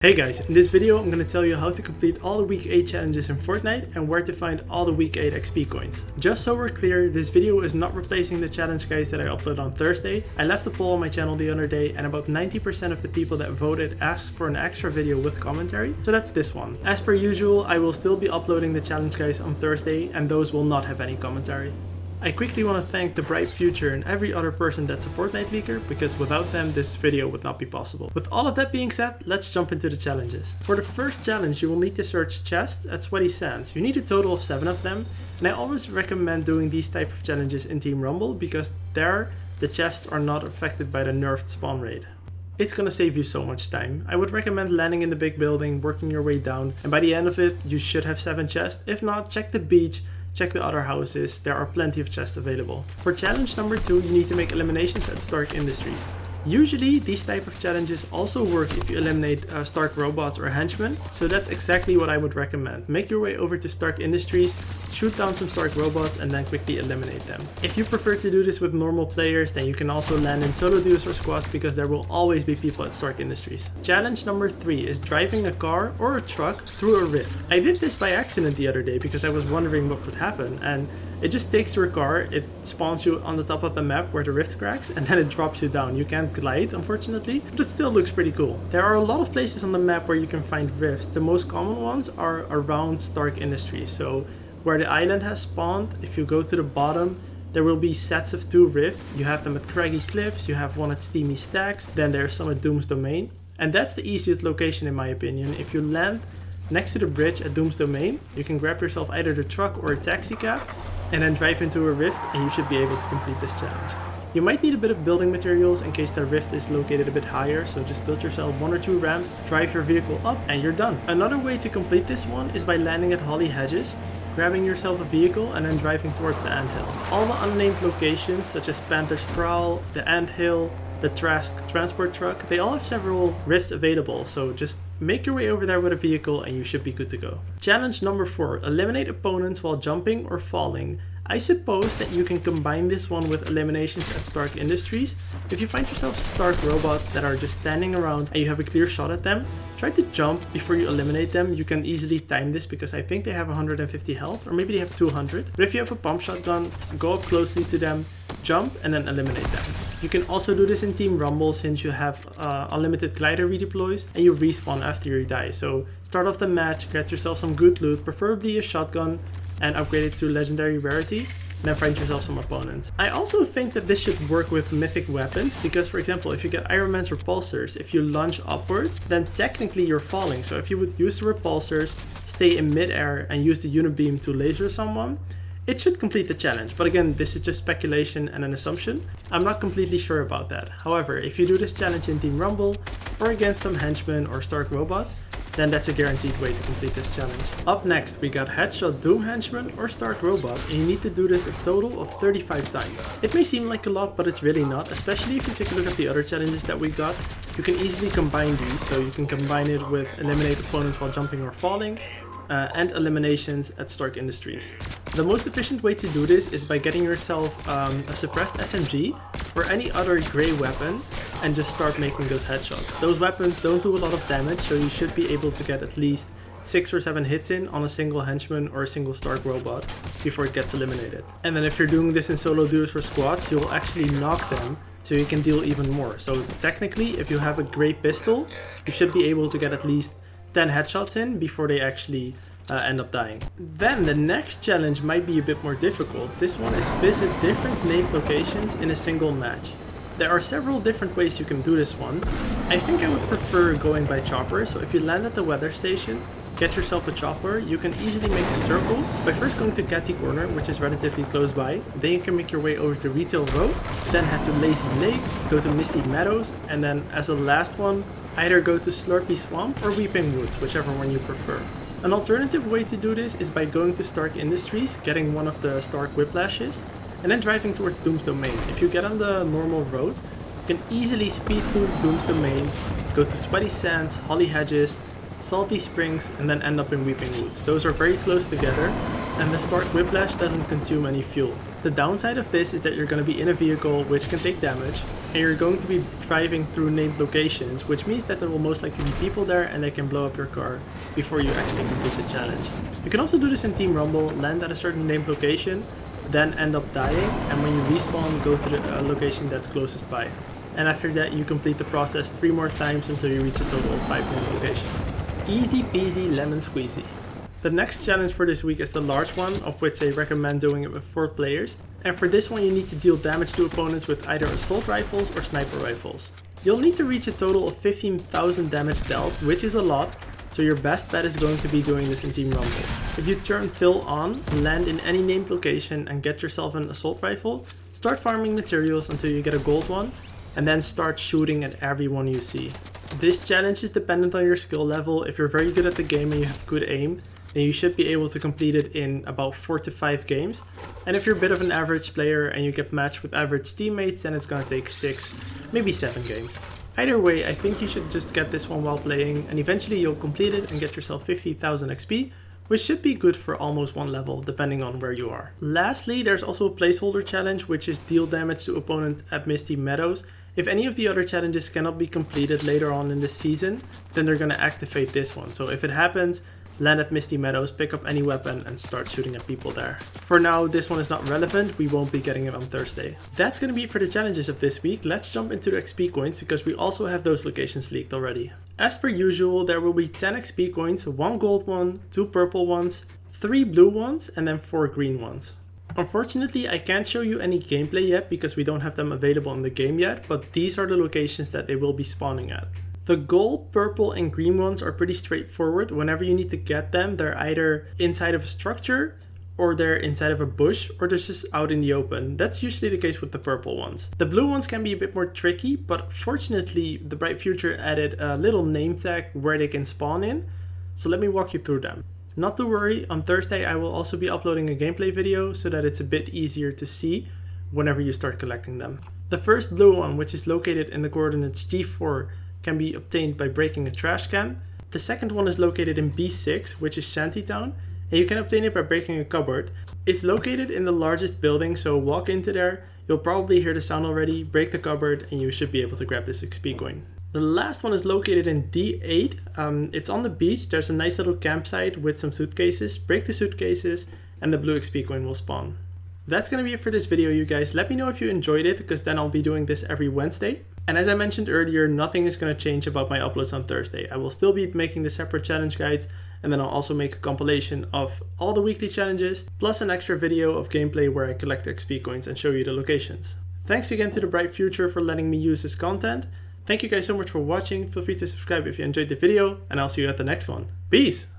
Hey guys, in this video I'm going to tell you how to complete all the week 8 challenges in Fortnite and where to find all the week 8 XP coins. Just so we're clear, this video is not replacing the challenge guides that I upload on Thursday. I left a poll on my channel the other day and about 90% of the people that voted asked for an extra video with commentary, so that's this one. As per usual, I will still be uploading the challenge guides on Thursday and those will not have any commentary. I quickly want to thank the Bright Future and every other person that's a Fortnite leaker, because without them this video would not be possible. With all of that being said, let's jump into the challenges. For the first challenge you will need to search chests at Sweaty Sands. You need a total of 7 of them, and I always recommend doing these type of challenges in Team Rumble because there the chests are not affected by the nerfed spawn rate. It's gonna save you so much time. I would recommend landing in the big building, working your way down, and by the end of it you should have 7 chests. If not, check the beach. Check the other houses, there are plenty of chests available. For challenge number 2, you need to make eliminations at Stark Industries. Usually these type of challenges also work if you eliminate Stark robots or henchmen, so that's exactly what I would recommend. Make your way over to Stark Industries, shoot down some Stark robots and then quickly eliminate them. If you prefer to do this with normal players, then you can also land in solo duos or squads because there will always be people at Stark Industries. Challenge number 3 is driving a car or a truck through a rift. I did this by accident the other day because I was wondering what would happen, and it just takes your car, it spawns you on the top of the map where the rift cracks, and then it drops you down. You can't glide, unfortunately, but it still looks pretty cool. There are a lot of places on the map where you can find rifts. The most common ones are around Stark Industries. So where the island has spawned, if you go to the bottom, there will be sets of 2 rifts. You have them at Craggy Cliffs, you have one at Steamy Stacks, then there's some at Doom's Domain. And that's the easiest location in my opinion. If you land next to the bridge at Doom's Domain, you can grab yourself either the truck or a taxi cab and then drive into a rift and you should be able to complete this challenge. You might need a bit of building materials in case the rift is located a bit higher, so just build yourself 1 or 2 ramps, drive your vehicle up and you're done. Another way to complete this one is by landing at Holly Hedges, grabbing yourself a vehicle and then driving towards the anthill. All the unnamed locations such as Panther's Prowl, the anthill, the Trask transport truck, they all have several rifts available, so just make your way over there with a vehicle and you should be good to go. Challenge number 4, eliminate opponents while jumping or falling. I suppose that you can combine this one with eliminations at Stark Industries. If you find yourself Stark robots that are just standing around and you have a clear shot at them, try to jump before you eliminate them. You can easily time this because I think they have 150 health, or maybe they have 200. But if you have a pump shotgun, go up closely to them, jump and then eliminate them. You can also do this in Team Rumble since you have unlimited glider redeploys and you respawn after you die. So start off the match, get yourself some good loot, preferably a shotgun, and upgrade it to legendary rarity, and then find yourself some opponents. I also think that this should work with mythic weapons because, for example, if you get Iron Man's repulsors, if you lunge upwards, then technically you're falling. So if you would use the repulsors, stay in mid-air and use the unibeam to laser someone, it should complete the challenge. But again, this is just speculation and an assumption. I'm not completely sure about that. However, if you do this challenge in Team Rumble or against some henchmen or Stark robots, then that's a guaranteed way to complete this challenge. Up next, we got Headshot Doom Henchman or Stark Robots, and you need to do this a total of 35 times. It may seem like a lot, but it's really not, especially if you take a look at the other challenges that we got. You can easily combine these, so you can combine it with eliminate opponents while jumping or falling, and eliminations at Stark Industries. The most efficient way to do this is by getting yourself a suppressed SMG or any other grey weapon and just start making those headshots. Those weapons don't do a lot of damage, so you should be able to get at least 6 or 7 hits in on a single henchman or a single Stark robot before it gets eliminated. And then if you're doing this in solo duos or squads, you'll actually knock them so you can deal even more. So technically, if you have a grey pistol, you should be able to get at least 10 headshots in before they actually end up dying. Then the next challenge might be a bit more difficult. This one is visit different named locations in a single match. There are several different ways you can do this one. I think I would prefer going by chopper, so if you land at the weather station, get yourself a chopper, you can easily make a circle by first going to Catty Corner, which is relatively close by. Then you can make your way over to Retail Road, then head to Lazy Lake, go to Misty Meadows, and then as a last one, either go to Slurpy Swamp or Weeping Woods, whichever one you prefer. An alternative way to do this is by going to Stark Industries, getting one of the Stark Whiplashes, and then driving towards Doom's Domain. If you get on the normal roads, you can easily speed through Doom's Domain, go to Sweaty Sands, Holly Hedges, Salty Springs, and then end up in Weeping Woods. Those are very close together, and the start Whiplash doesn't consume any fuel. The downside of this is that you're going to be in a vehicle which can take damage, and you're going to be driving through named locations, which means that there will most likely be people there and they can blow up your car before you actually complete the challenge. You can also do this in Team Rumble, land at a certain named location, then end up dying, and when you respawn, go to the location that's closest by. And after that, you complete the process 3 more times until you reach a total of 5 named locations. Easy peasy lemon squeezy. The next challenge for this week is the large one, of which I recommend doing it with 4 players. And for this one you need to deal damage to opponents with either assault rifles or sniper rifles. You'll need to reach a total of 15,000 damage dealt, which is a lot, so your best bet is going to be doing this in Team Rumble. If you turn Fill on, land in any named location and get yourself an assault rifle, start farming materials until you get a gold one, and then start shooting at everyone you see. This challenge is dependent on your skill level. If you're very good at the game and you have good aim, then you should be able to complete it in about 4 to 5 games. And if you're a bit of an average player and you get matched with average teammates, then it's gonna take 6, maybe 7 games. Either way, I think you should just get this one while playing, and eventually you'll complete it and get yourself 50,000 XP, which should be good for almost 1 level, depending on where you are. Lastly, there's also a placeholder challenge, which is deal damage to opponent at Misty Meadows. If any of the other challenges cannot be completed later on in the season, then they're gonna activate this one. So if it happens, land at Misty Meadows, pick up any weapon and start shooting at people there. For now, this one is not relevant, we won't be getting it on Thursday. That's gonna be it for the challenges of this week. Let's jump into the XP coins because we also have those locations leaked already. As per usual, there will be 10 XP coins, 1 gold one, 2 purple ones, 3 blue ones, and then 4 green ones. Unfortunately, I can't show you any gameplay yet because we don't have them available in the game yet, but these are the locations that they will be spawning at. The gold, purple, and green ones are pretty straightforward. Whenever you need to get them, they're either inside of a structure, or they're inside of a bush, or they're just out in the open. That's usually the case with the purple ones. The blue ones can be a bit more tricky, but fortunately, the Bright Future added a little name tag where they can spawn in. So let me walk you through them. Not to worry, on Thursday I will also be uploading a gameplay video so that it's a bit easier to see whenever you start collecting them. The first blue one, which is located in the coordinates G4, can be obtained by breaking a trash can. The second one is located in B6, which is Shantytown, and you can obtain it by breaking a cupboard. It's located in the largest building, so walk into there, you'll probably hear the sound already, break the cupboard, and you should be able to grab this XP coin. The last one is located in D8. It's on the beach. There's a nice little campsite with some suitcases. Break the suitcases and the blue XP coin will spawn. That's going to be it for this video, you guys. Let me know if you enjoyed it, because then I'll be doing this every Wednesday. And as I mentioned earlier, nothing is going to change about my uploads on Thursday. I will still be making the separate challenge guides, and then I'll also make a compilation of all the weekly challenges, plus an extra video of gameplay where I collect XP coins and show you the locations. Thanks again to the Bright Future for letting me use this content. Thank you guys so much for watching. Feel free to subscribe if you enjoyed the video, and I'll see you at the next one. Peace!